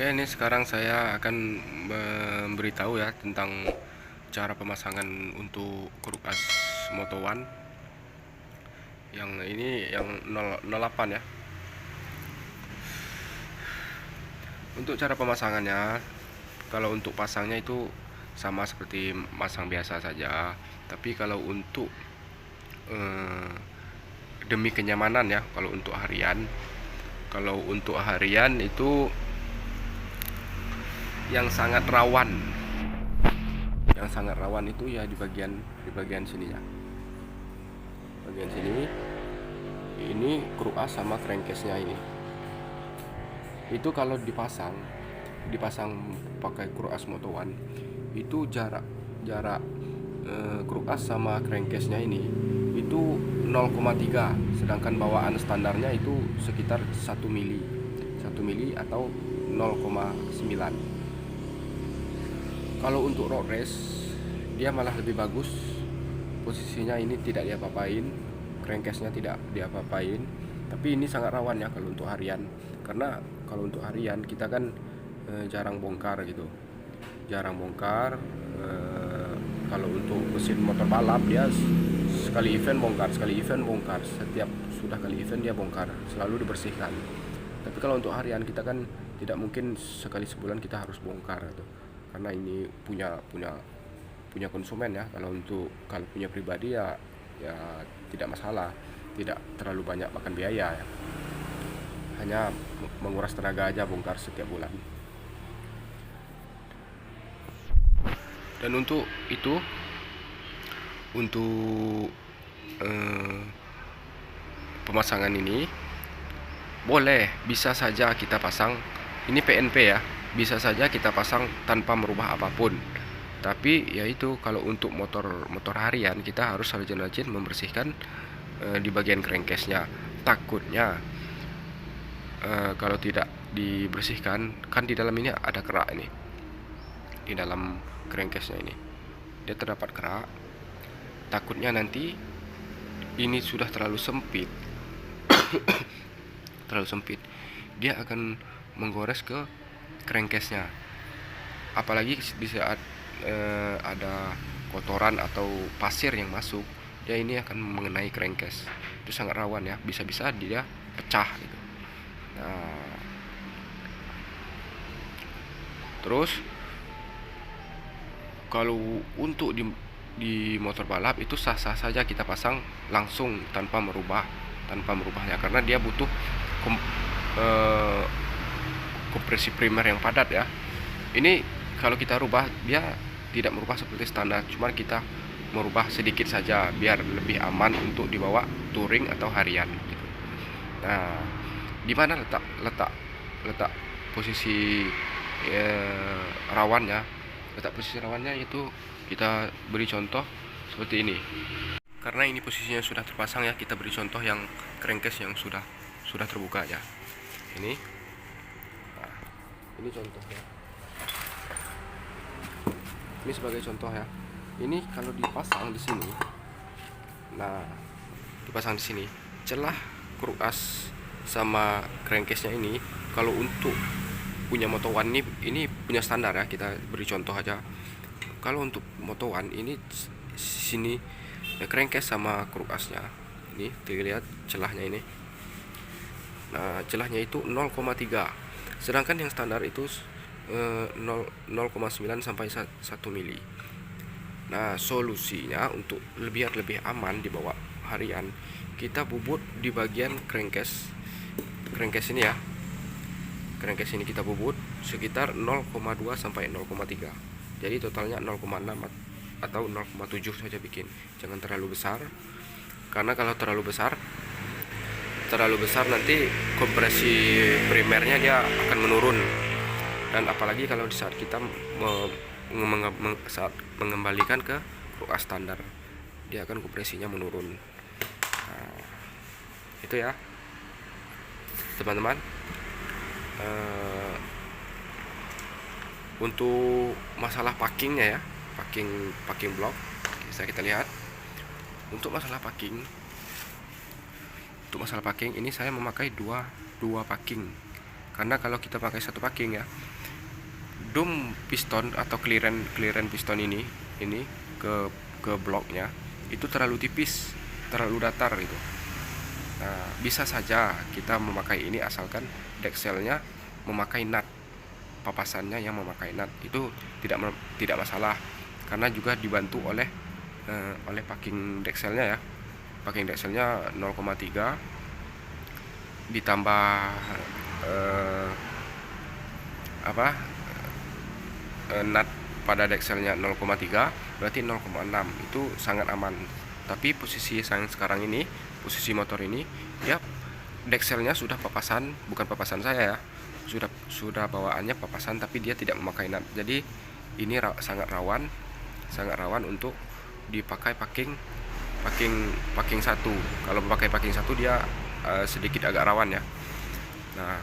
Oke, ini sekarang saya akan memberitahu ya tentang cara pemasangan untuk kulkas Moto One. Yang ini yang 08 ya. Untuk cara pemasangannya, kalau untuk pasangnya itu sama seperti masang biasa saja. Tapi kalau untuk demi kenyamanan ya, kalau untuk harian itu yang sangat rawan itu ya di bagian sini ya, bagian sini. Ini kruas sama crankcase-nya ini. Itu kalau dipasang pakai kruas Moto One, itu jarak kruas sama crankcase-nya ini itu 0,3, sedangkan bawaan standarnya itu sekitar 1 mili atau 0,9. Kalau untuk road race dia malah lebih bagus, posisinya ini tidak diapa-apain, crankcase-nya tidak diapa-apain. Tapi ini sangat rawan ya kalau untuk harian, karena kalau untuk harian kita kan jarang bongkar gitu, kalau untuk mesin motor balap dia sekali event bongkar, setiap sudah kali event dia bongkar, selalu dibersihkan. Tapi kalau untuk harian kita kan tidak mungkin sekali sebulan kita harus bongkar gitu, karena ini punya konsumen ya. Kalau punya pribadi ya tidak masalah, tidak terlalu banyak makan biaya ya, hanya menguras tenaga aja bongkar setiap bulan. Dan untuk pemasangan ini bisa saja kita pasang ini PNP ya, bisa saja kita pasang tanpa merubah apapun. Tapi yaitu kalau untuk motor harian kita harus rajin-rajin membersihkan di bagian crankcase-nya. Takutnya kalau tidak dibersihkan, kan di dalam ini ada kerak ini, di dalam crankcase-nya ini dia terdapat kerak. Takutnya nanti ini sudah terlalu sempit dia akan menggores ke crankcase-nya. Apalagi di saat ada kotoran atau pasir yang masuk, dia ini akan mengenai crankcase. Itu sangat rawan ya, bisa-bisa dia pecah gitu. Nah, terus kalau untuk di motor balap itu sah-sah saja kita pasang langsung tanpa merubahnya, karena dia butuh kompresi primer yang padat ya. Ini kalau kita rubah dia tidak merubah seperti standar, cuma kita merubah sedikit saja biar lebih aman untuk dibawa touring atau harian gitu. Nah, di mana letak posisi rawannya? Letak posisi rawannya itu kita beri contoh seperti ini. Karena ini posisinya sudah terpasang ya, kita beri contoh yang crankcase yang sudah terbuka ya. Ini, nah, ini contohnya. Ini sebagai contoh ya. Ini kalau dipasang di sini, nah dipasang di sini, celah kruas sama crankcase-nya ini. Kalau untuk punya Moto One ini punya standar ya, kita beri contoh aja. Kalau untuk Moto One ini sini crankcase sama kruasnya ini dilihat celahnya ini. Nah, celahnya itu 0,3, sedangkan yang standar itu 0,9 sampai 1 mili. Nah, solusinya untuk lebih aman dibawa harian, kita bubut di bagian crankcase ini ya. Crankcase ini kita bubut sekitar 0,2 sampai 0,3. Jadi totalnya 0,6 atau 0,7 saja bikin. Jangan terlalu besar, karena kalau terlalu besar nanti kompresi primernya dia akan menurun. Dan apalagi kalau di saat kita saat mengembalikan ke kruas standar, dia akan kompresinya menurun. Nah, itu ya teman-teman. Untuk masalah packingnya ya, packing block bisa kita lihat. Untuk masalah packing ini saya memakai dua packing, karena kalau kita pakai satu packing ya, dom piston atau clearance piston ini ke bloknya itu terlalu tipis, terlalu datar gitu. Nah, bisa saja kita memakai ini asalkan dekselnya memakai nut, papasannya yang memakai nut itu tidak masalah, karena juga dibantu oleh packing dekselnya ya. Packing dekselnya 0,3 ditambah nut pada dekselnya 0,3 berarti 0,6, itu sangat aman. Tapi posisi yang sekarang ini, posisi motor ini, ya dekselnya sudah papasan, bukan papasan saya ya, sudah bawaannya papasan, tapi dia tidak memakai nut. Jadi ini sangat rawan untuk dipakai packing satu. Kalau memakai packing satu dia sedikit agak rawan ya. Nah,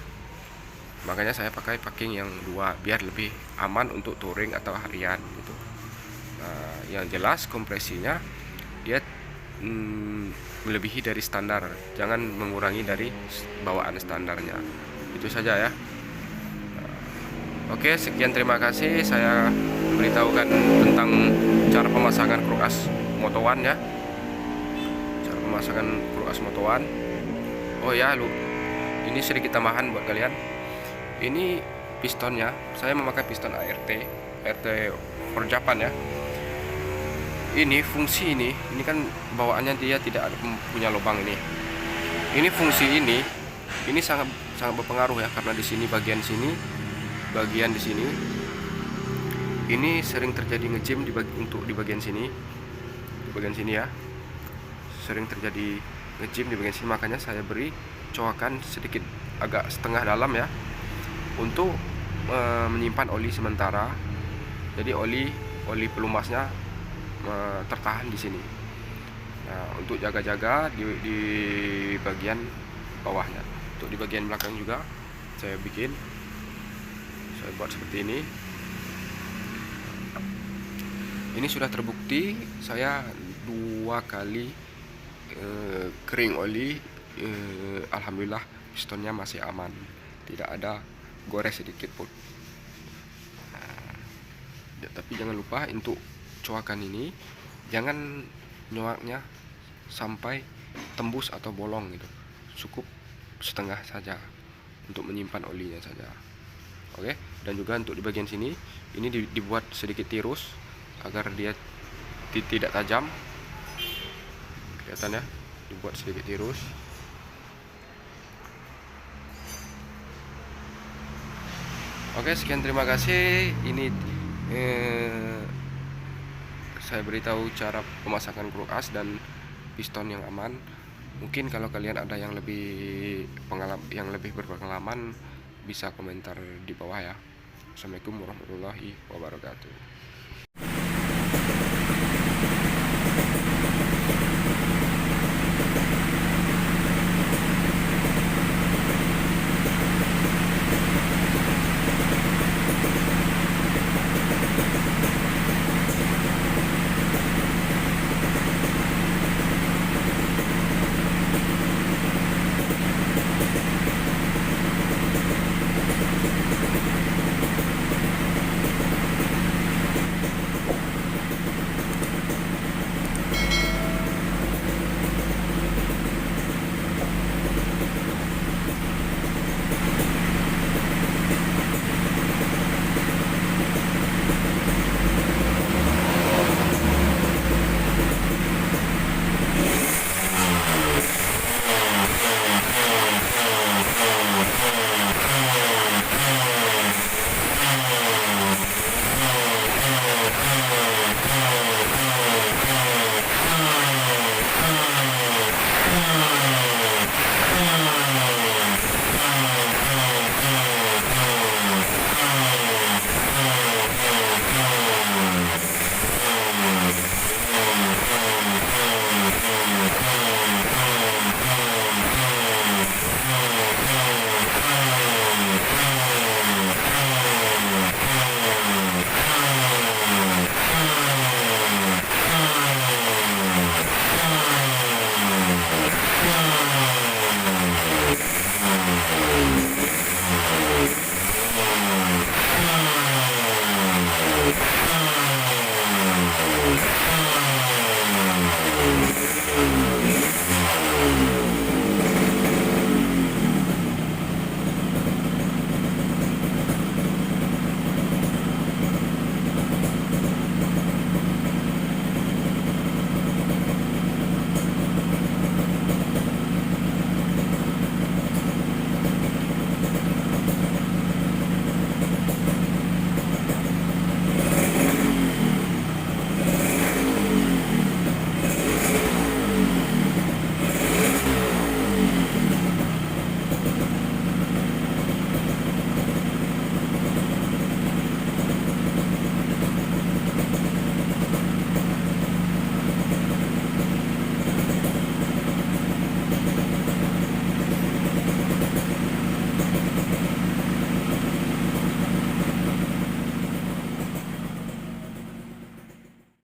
makanya saya pakai packing yang 2 biar lebih aman untuk touring atau harian gitu. Nah, yang jelas kompresinya dia melebihi dari standar, jangan mengurangi dari bawaan standarnya. Itu saja ya. Oke, sekian, terima kasih. Saya beritahukan tentang cara pemasangan Cross Moto One ya. Cara pemasangan Cross Moto One. Oh ya, ini sedikit tambahan buat kalian. Ini pistonnya, saya memakai piston ART for Japan ya. Ini fungsi ini kan bawaannya dia tidak ada punya lubang ini. Ini fungsi ini sangat berpengaruh ya, karena di sini bagian di sini ini sering terjadi ngejim di bagian sini, ya. Sering terjadi ngejim di bagian sini, makanya saya beri coakan sedikit agak setengah dalam ya, untuk menyimpan oli sementara. Jadi oli pelumasnya tertahan di sini. Nah, untuk jaga-jaga di bagian bawahnya. Untuk di bagian belakang juga saya buat seperti ini. Ini sudah terbukti, saya 2 kali kering oli, alhamdulillah pistonnya masih aman, tidak ada gores sedikit pun. Ya, tapi jangan lupa untuk coakan ini jangan nyoaknya sampai tembus atau bolong gitu, cukup setengah saja untuk menyimpan olinya saja. Oke, dan juga untuk di bagian sini ini dibuat sedikit tirus agar dia tidak tajam, kelihatan ya, dibuat sedikit tirus. Oke, sekian, terima kasih. Ini saya beritahu cara pemasangan Cross dan piston yang aman. Mungkin kalau kalian ada yang lebih berpengalaman, bisa komentar di bawah ya. Assalamualaikum warahmatullahi wabarakatuh.